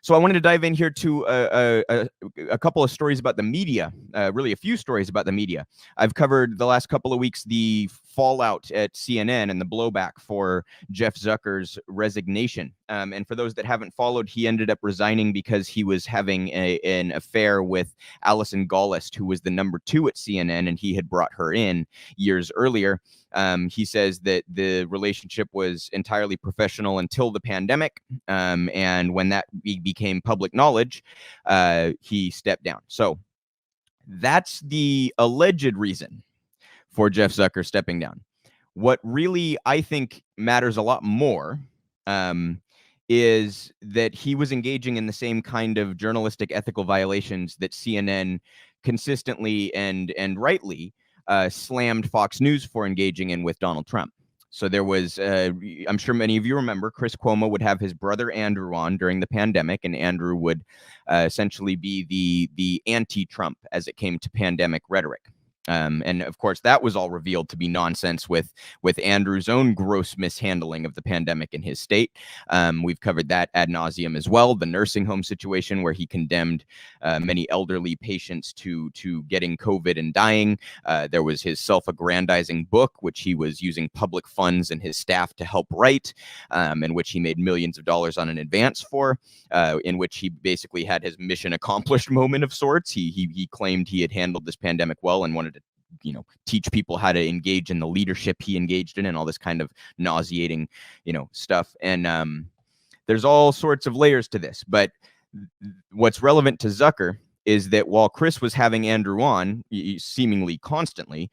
So I wanted to dive in here to a couple of stories about the media, really a few stories about the media. I've covered the last couple of weeks the fallout at CNN and the blowback for Jeff Zucker's resignation. And for those that haven't followed, he ended up resigning because he was having an affair with Allison Gollust, who was the number 2 at CNN, and he had brought her in years earlier. He says that the relationship was entirely professional until the pandemic. And when that became public knowledge, he stepped down. So that's the alleged reason for Jeff Zucker stepping down. What really, I think, matters a lot more is that he was engaging in the same kind of journalistic ethical violations that CNN consistently and rightly slammed Fox News for engaging in with Donald Trump. So there was, I'm sure many of you remember, Chris Cuomo would have his brother Andrew on during the pandemic, and Andrew would essentially be the anti-Trump as it came to pandemic rhetoric. And of course, that was all revealed to be nonsense with Andrew's own gross mishandling of the pandemic in his state. We've covered that ad nauseum as well. The nursing home situation where he condemned many elderly patients to getting COVID and dying. There was his self-aggrandizing book, which he was using public funds and his staff to help write, in which he made millions of dollars on an advance for, in which he basically had his mission accomplished moment of sorts. He claimed he had handled this pandemic well and wanted to teach people how to engage in the leadership he engaged in and all this kind of nauseating, stuff. And there's all sorts of layers to this. But what's relevant to Zucker is that while Chris was having Andrew on seemingly constantly,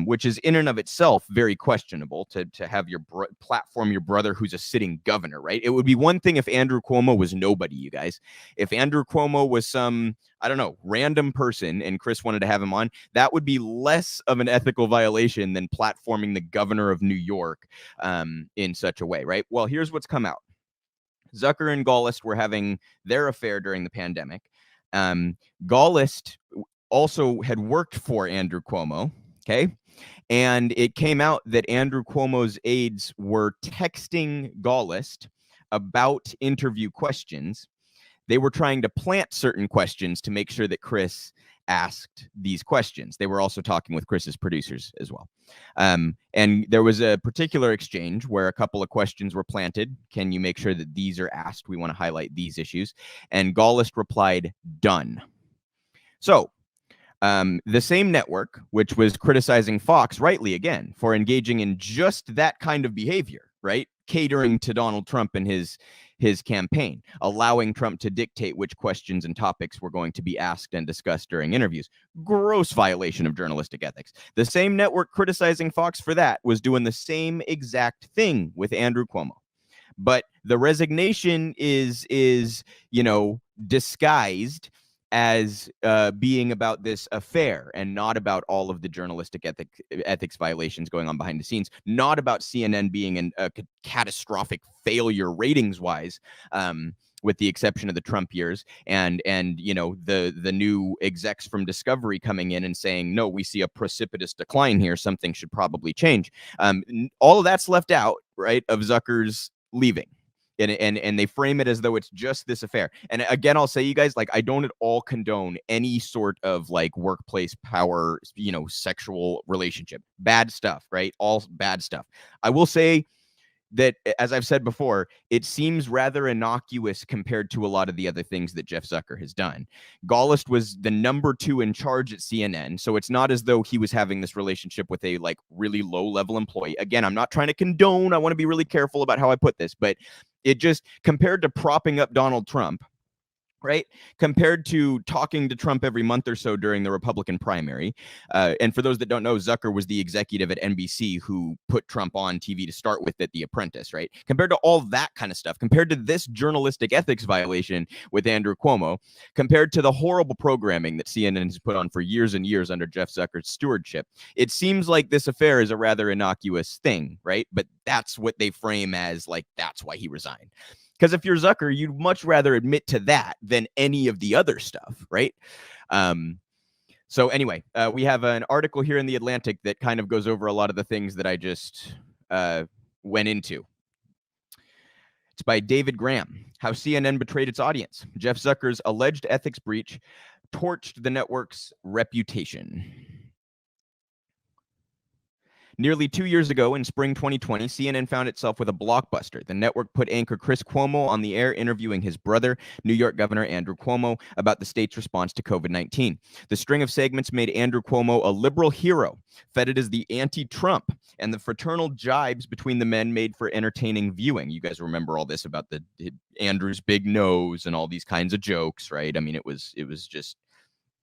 which is in and of itself very questionable to have your platform your brother who's a sitting governor, right? It would be one thing if Andrew Cuomo was nobody, you guys. If Andrew Cuomo was some, I don't know, random person and Chris wanted to have him on, that would be less of an ethical violation than platforming the governor of New York in such a way, right? Well, here's what's come out. Zucker and Gollust were having their affair during the pandemic. Gollust also had worked for Andrew Cuomo, okay? And it came out that Andrew Cuomo's aides were texting Gollust about interview questions. They were trying to plant certain questions to make sure that Chris asked these questions. They were also talking with Chris's producers as well. And there was a particular exchange where a couple of questions were planted. Can you make sure that these are asked? We want to highlight these issues. And Gollust replied, done. So the same network, which was criticizing Fox, rightly again, for engaging in just that kind of behavior, right? Catering to Donald Trump and his campaign, allowing Trump to dictate which questions and topics were going to be asked and discussed during interviews. Gross violation of journalistic ethics. The same network criticizing Fox for that was doing the same exact thing with Andrew Cuomo. But the resignation is disguised as being about this affair and not about all of the journalistic ethics violations going on behind the scenes, not about CNN being a catastrophic failure ratings-wise, with the exception of the Trump years, and the new execs from Discovery coming in and saying, no, we see a precipitous decline here, something should probably change. All of that's left out, right, of Zucker's leaving. And they frame it as though it's just this affair. And again, I'll say, you guys, like, I don't at all condone any sort of like workplace power, sexual relationship. Bad stuff, right? All bad stuff. I will say that, as I've said before, it seems rather innocuous compared to a lot of the other things that Jeff Zucker has done. Gollust was the number 2 in charge at CNN, so it's not as though he was having this relationship with a like really low-level employee. Again, I'm not trying to condone. I want to be really careful about how I put this, but it just, compared to propping up Donald Trump, right? Compared to talking to Trump every month or so during the Republican primary. And for those that don't know, Zucker was the executive at NBC who put Trump on TV to start with at The Apprentice, right? Compared to all that kind of stuff, compared to this journalistic ethics violation with Andrew Cuomo, compared to the horrible programming that CNN has put on for years and years under Jeff Zucker's stewardship, it seems like this affair is a rather innocuous thing, right? But that's what they frame as, like, that's why he resigned. Because if you're Zucker, you'd much rather admit to that than any of the other stuff, right? So anyway, we have an article here in The Atlantic that kind of goes over a lot of the things that I just went into. It's by David Graham. How CNN betrayed its audience. Jeff Zucker's alleged ethics breach torched the network's reputation. Nearly 2 years ago, in spring 2020, CNN found itself with a blockbuster. The network put anchor Chris Cuomo on the air interviewing his brother, New York Governor Andrew Cuomo, about the state's response to COVID-19. The string of segments made Andrew Cuomo a liberal hero, feted as the anti-Trump, and the fraternal jibes between the men made for entertaining viewing. You guys remember all this about Andrew's big nose and all these kinds of jokes, right? I mean, it was just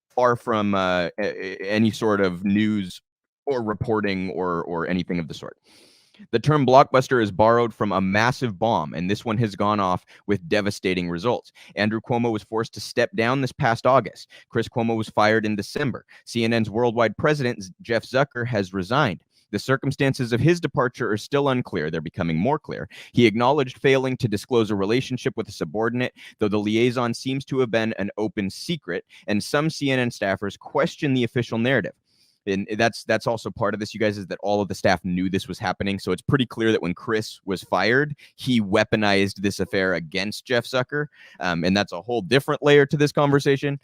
far from any sort of news or reporting or anything of the sort. The term blockbuster is borrowed from a massive bomb, and this one has gone off with devastating results. Andrew Cuomo was forced to step down this past August. Chris Cuomo was fired in December. CNN's worldwide president, Jeff Zucker, has resigned. The circumstances of his departure are still unclear. They're becoming more clear. He acknowledged failing to disclose a relationship with a subordinate, though the liaison seems to have been an open secret, and some CNN staffers question the official narrative. And that's also part of this, you guys, is that all of the staff knew this was happening. So it's pretty clear that when Chris was fired, he weaponized this affair against Jeff Zucker. And that's a whole different layer to this conversation.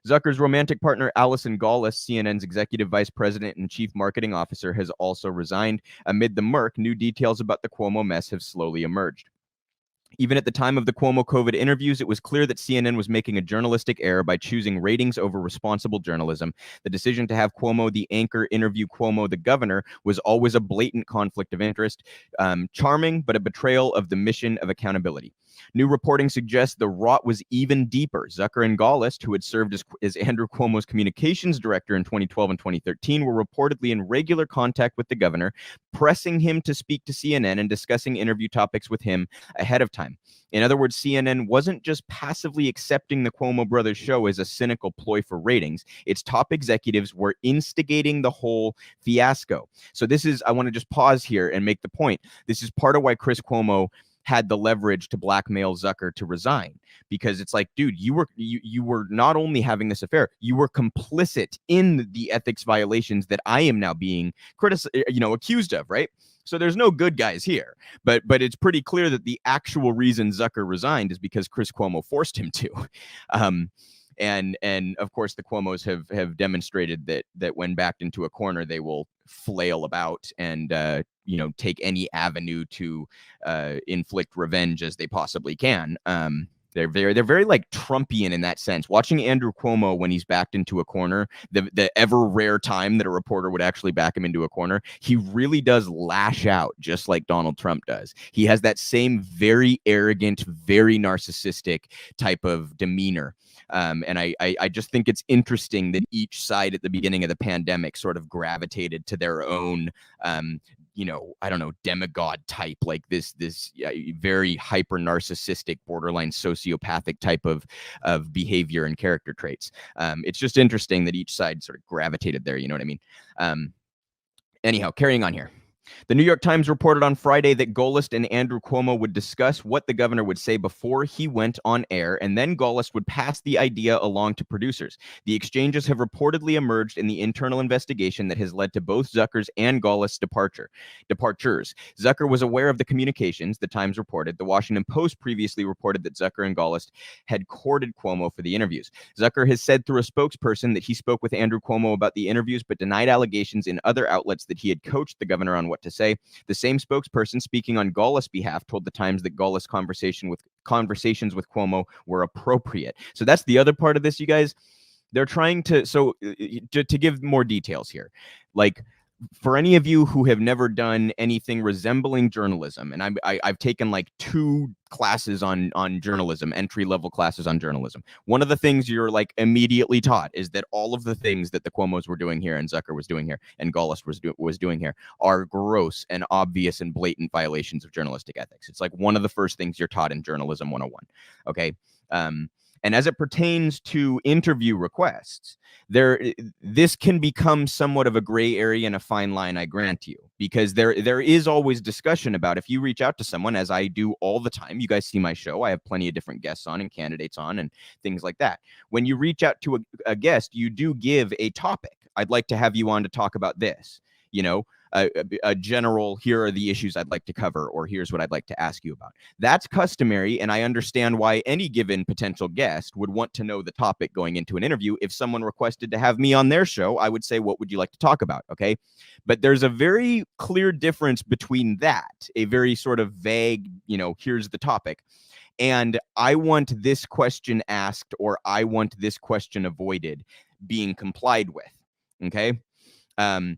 Zucker's romantic partner, Allison Gaulis, CNN's executive vice president and chief marketing officer, has also resigned. Amid the murk, new details about the Cuomo mess have slowly emerged. Even at the time of the Cuomo COVID interviews, it was clear that CNN was making a journalistic error by choosing ratings over responsible journalism. The decision to have Cuomo, the anchor, interview Cuomo, the governor, was always a blatant conflict of interest. Charming, but a betrayal of the mission of accountability. New reporting suggests the rot was even deeper. Zucker and Gaulis, who had served as Andrew Cuomo's communications director in 2012 and 2013, were reportedly in regular contact with the governor, pressing him to speak to CNN and discussing interview topics with him ahead of time. In other words, CNN wasn't just passively accepting the Cuomo brothers show as a cynical ploy for ratings. Its top executives were instigating the whole fiasco. So this is, I want to just pause here and make the point. This is part of why Chris Cuomo had the leverage to blackmail Zucker to resign, because it's like, dude, you were not only having this affair, you were complicit in the ethics violations that I am now being accused of, right? So there's no good guys here, but it's pretty clear that the actual reason Zucker resigned is because Chris Cuomo forced him to. And of course, the Cuomos have demonstrated that when backed into a corner, they will flail about and take any avenue to inflict revenge as they possibly can. They're very like Trumpian in that sense. Watching Andrew Cuomo when he's backed into a corner, the ever rare time that a reporter would actually back him into a corner, he really does lash out just like Donald Trump does. He has that same very arrogant, very narcissistic type of demeanor. And I just think it's interesting that each side at the beginning of the pandemic sort of gravitated to their own demigod type, like this very hyper narcissistic, borderline sociopathic type of behavior and character traits. It's just interesting that each side sort of gravitated there. You know what I mean? Anyhow, carrying on here. The New York Times reported on Friday that Gaulis and Andrew Cuomo would discuss what the governor would say before he went on air, and then Gaulis would pass the idea along to producers. The exchanges have reportedly emerged in the internal investigation that has led to both Zucker's and Gaulis' departures. Zucker was aware of the communications, the Times reported. The Washington Post previously reported that Zucker and Gaulis had courted Cuomo for the interviews. Zucker has said through a spokesperson that he spoke with Andrew Cuomo about the interviews, but denied allegations in other outlets that he had coached the governor on what to say. The same spokesperson speaking on Gaulis' behalf told the Times that Gaulis' conversations with Cuomo were appropriate. So that's the other part of this, you guys. They're trying to give more details here. Like, for any of you who have never done anything resembling journalism, and I've taken like 2 classes on journalism, entry-level classes on journalism. One of the things you're like immediately taught is that all of the things that the Cuomos were doing here and Zucker was doing here and Gaulis was doing here are gross and obvious and blatant violations of journalistic ethics. It's like one of the first things you're taught in Journalism 101. Okay. And as it pertains to interview requests, this can become somewhat of a gray area and a fine line, I grant you, because there is always discussion about, if you reach out to someone, as I do all the time, you guys see my show, I have plenty of different guests on and candidates on and things like that. When you reach out to a guest, you do give a topic. I'd like to have you on to talk about this. a general, here are the issues I'd like to cover, or here's what I'd like to ask you about. That's customary, and I understand why any given potential guest would want to know the topic going into an interview. If someone requested to have me on their show, I would say, what would you like to talk about? Okay. But there's a very clear difference between that, a very sort of vague, here's the topic, and I want this question asked, or I want this question avoided being complied with. Okay. And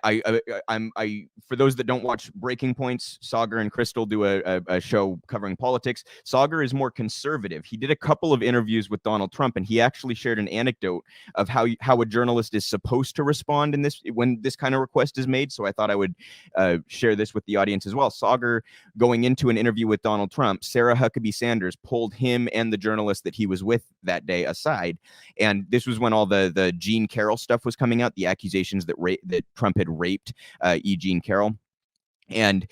I for those that don't watch Breaking Points, Sauger and Crystal do a show covering politics. Sauger is more conservative. He did a couple of interviews with Donald Trump, and he actually shared an anecdote of how a journalist is supposed to respond in this when this kind of request is made. So I thought I would share this with the audience as well. Sauger, going into an interview with Donald Trump, Sarah Huckabee Sanders pulled him and the journalist that he was with that day aside, and this was when all the Jean Carroll stuff was coming out, the accusations that Trump had raped E. Jean Carroll. And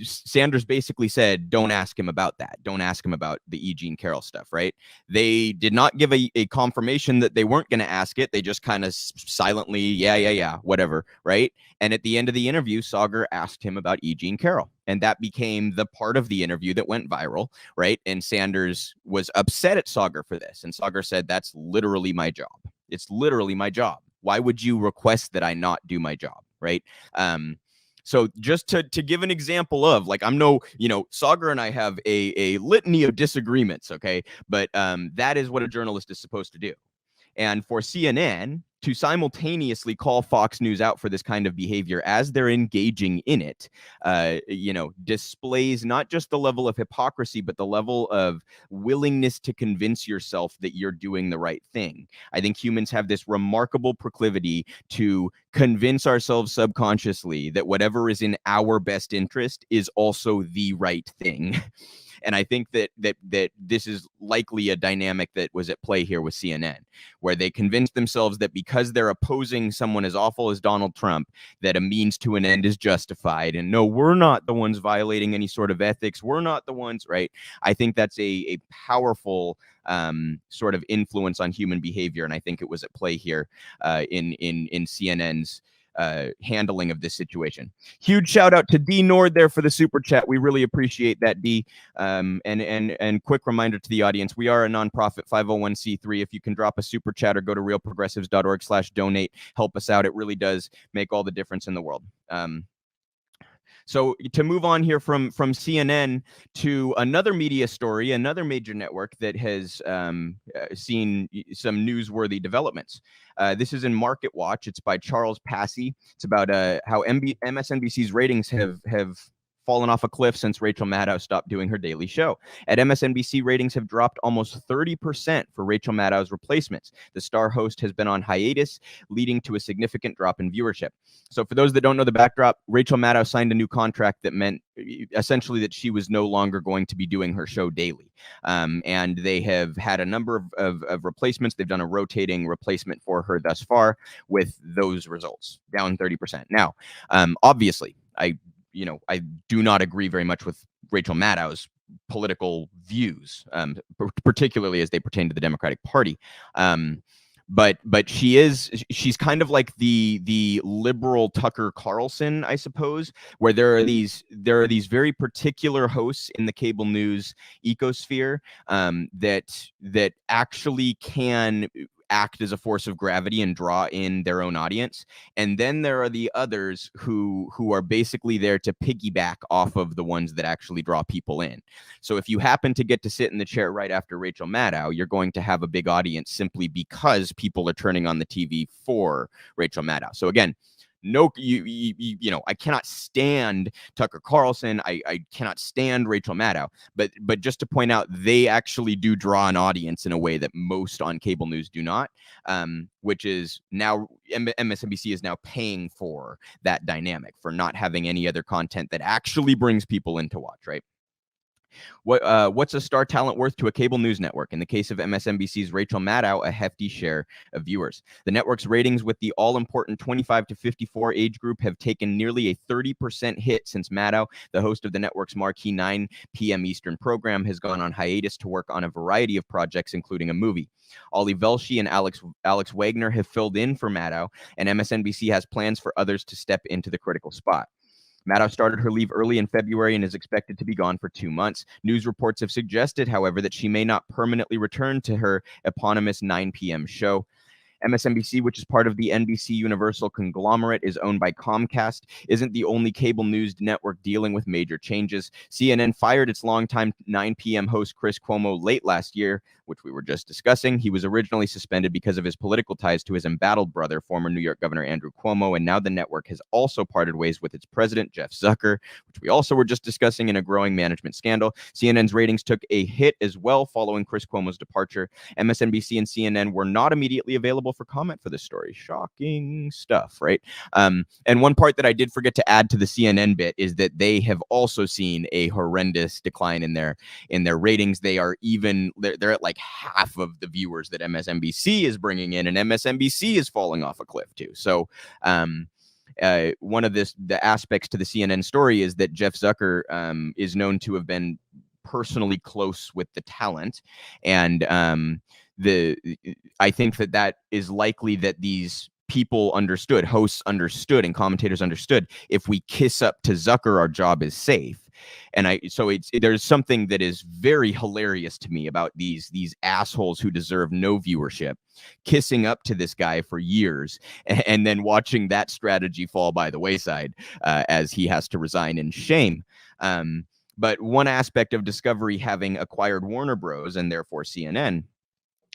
Sanders basically said, don't ask him about that. Don't ask him about the E. Jean Carroll stuff, right? They did not give a confirmation that they weren't going to ask it. They just kind of silently, yeah, whatever, right? And at the end of the interview, Sauger asked him about E. Jean Carroll. And that became the part of the interview that went viral, right? And Sanders was upset at Sauger for this. And Sauger said, that's literally my job. It's literally my job. Why would you request that I not do my job, right? So just to give an example of, like, I'm no, Sauger and I have a litany of disagreements, okay? But that is what a journalist is supposed to do. And for CNN to simultaneously call Fox News out for this kind of behavior as they're engaging in it, displays not just the level of hypocrisy, but the level of willingness to convince yourself that you're doing the right thing. I think humans have this remarkable proclivity to convince ourselves subconsciously that whatever is in our best interest is also the right thing. And I think that this is likely a dynamic that was at play here with CNN, where they convinced themselves that because they're opposing someone as awful as Donald Trump, that a means to an end is justified. And no, we're not the ones violating any sort of ethics. We're not the ones, right? I think that's a powerful sort of influence on human behavior. And I think it was at play here in CNN's handling of this situation. Huge shout out to D Nord there for the super chat. We really appreciate that, D. And quick reminder to the audience, we are a nonprofit 501c3. If you can drop a super chat or go to realprogressives.org/donate, help us out. It really does make all the difference in the world. So to move on here from CNN to another media story, another major network that has seen some newsworthy developments. This is in Market Watch. It's by Charles Passy. It's about how MSNBC's ratings have fallen off a cliff since Rachel Maddow stopped doing her daily show. At MSNBC, ratings have dropped almost 30% for Rachel Maddow's replacements. The star host has been on hiatus, leading to a significant drop in viewership. So for those that don't know the backdrop, Rachel Maddow signed a new contract that meant essentially that she was no longer going to be doing her show daily. And they have had a number of replacements. They've done a rotating replacement for her thus far with those results, down 30%. Now, obviously, I do not agree very much with Rachel Maddow's political views, particularly as they pertain to the Democratic Party. But she's kind of like the liberal Tucker Carlson, I suppose, where there are these very particular hosts in the cable news ecosphere that actually can act as a force of gravity and draw in their own audience. And then there are the others who are basically there to piggyback off of the ones that actually draw people in. So if you happen to get to sit in the chair right after Rachel Maddow, you're going to have a big audience simply because people are turning on the TV for Rachel Maddow. So again, no, I cannot stand Tucker Carlson. I cannot stand Rachel Maddow. But just to point out, they actually do draw an audience in a way that most on cable news do not, which is now MSNBC is now paying for that dynamic, for not having any other content that actually brings people in to watch, right? What's a star talent worth to a cable news network? In the case of MSNBC's Rachel Maddow, a hefty share of viewers. The network's ratings with the all-important 25 to 54 age group have taken nearly a 30% hit since Maddow, the host of the network's marquee 9 p.m. Eastern program, has gone on hiatus to work on a variety of projects, including a movie. Ollie Velshi and Alex Wagner have filled in for Maddow, and MSNBC has plans for others to step into the critical spot. Maddow started her leave early in February and is expected to be gone for 2 months. News reports have suggested, however, that she may not permanently return to her eponymous 9 p.m. show. MSNBC, which is part of the NBC Universal conglomerate, is owned by Comcast, isn't the only cable news network dealing with major changes. CNN fired its longtime 9 p.m. host Chris Cuomo late last year, which we were just discussing. He was originally suspended because of his political ties to his embattled brother, former New York Governor Andrew Cuomo, and now the network has also parted ways with its president, Jeff Zucker, which we also were just discussing, in a growing management scandal. CNN's ratings took a hit as well following Chris Cuomo's departure. MSNBC and CNN were not immediately available for comment for this story. Shocking stuff, right? And one part that I did forget to add to the CNN bit is that they have also seen a horrendous decline in their ratings. They're at like half of the viewers that MSNBC is bringing in, and MSNBC is falling off a cliff too. So one of the aspects to the CNN story is that Jeff Zucker is known to have been personally close with the talent, and I think that is likely that these hosts understood, and commentators understood, if we kiss up to Zucker, our job is safe. And there's something that is very hilarious to me about these assholes who deserve no viewership kissing up to this guy for years, and then watching that strategy fall by the wayside as he has to resign in shame. But one aspect of Discovery having acquired Warner Bros. And therefore CNN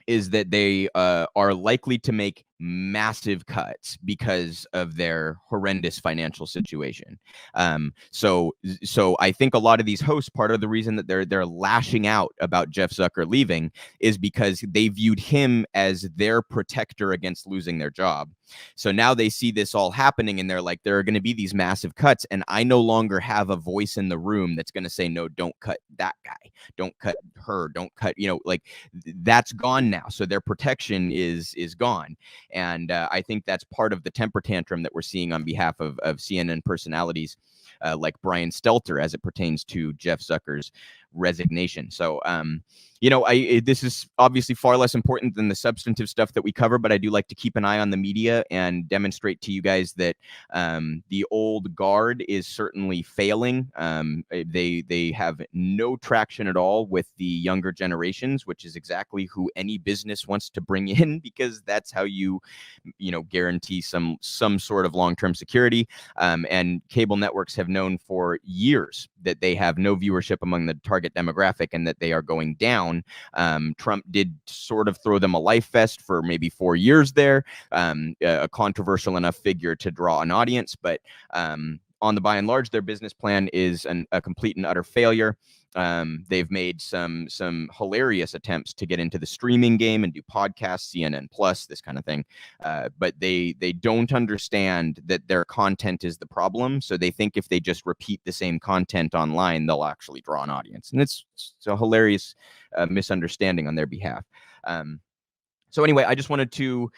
is that they are likely to make massive cuts because of their horrendous financial situation. So I think a lot of these hosts, part of the reason that they're lashing out about Jeff Zucker leaving is because they viewed him as their protector against losing their job. So now they see this all happening and they're like, there are going to be these massive cuts, and I no longer have a voice in the room that's going to say, no, don't cut that guy, don't cut her, don't cut, like that's gone now. So their protection is gone. And I think that's part of the temper tantrum that we're seeing on behalf of CNN personalities like Brian Stelter as it pertains to Jeff Zucker's resignation. So, this is obviously far less important than the substantive stuff that we cover, but I do like to keep an eye on the media and demonstrate to you guys that the old guard is certainly failing. They have no traction at all with the younger generations, which is exactly who any business wants to bring in, because that's how you guarantee some sort of long-term security. And cable networks have known for years that they have no viewership among the target demographic and that they are going down. Trump did sort of throw them a life vest for maybe 4 years there, a controversial enough figure to draw an audience, but on the by and large, their business plan is a complete and utter failure. They've made some hilarious attempts to get into the streaming game and do podcasts, CNN Plus, this kind of thing. But they don't understand that their content is the problem. So they think if they just repeat the same content online, they'll actually draw an audience. And it's a hilarious misunderstanding on their behalf. So anyway, I just wanted to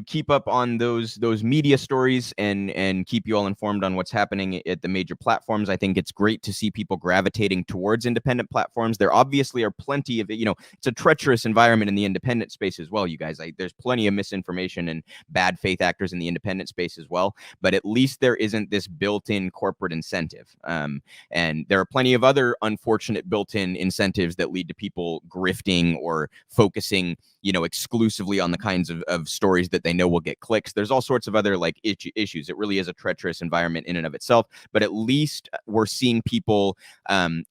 keep up on those media stories and keep you all informed on what's happening at the major platforms. I think it's great to see people gravitating towards independent platforms. There obviously are plenty of, it's a treacherous environment in the independent space as well, you guys. There's plenty of misinformation and bad faith actors in the independent space as well, but at least there isn't this built-in corporate incentive. And there are plenty of other unfortunate built-in incentives that lead to people grifting or focusing, exclusively on the kinds of stories that they know will get clicks. There's all sorts of other issues. It really is a treacherous environment in and of itself, but at least we're seeing people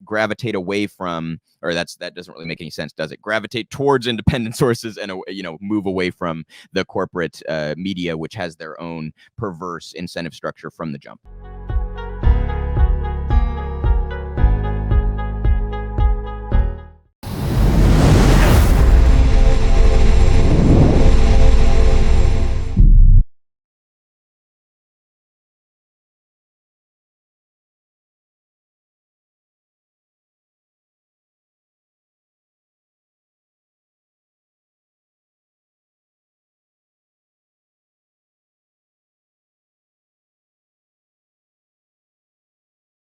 gravitate away from, or that doesn't really make any sense, does it? Gravitate towards independent sources and, move away from the corporate media, which has their own perverse incentive structure from the jump.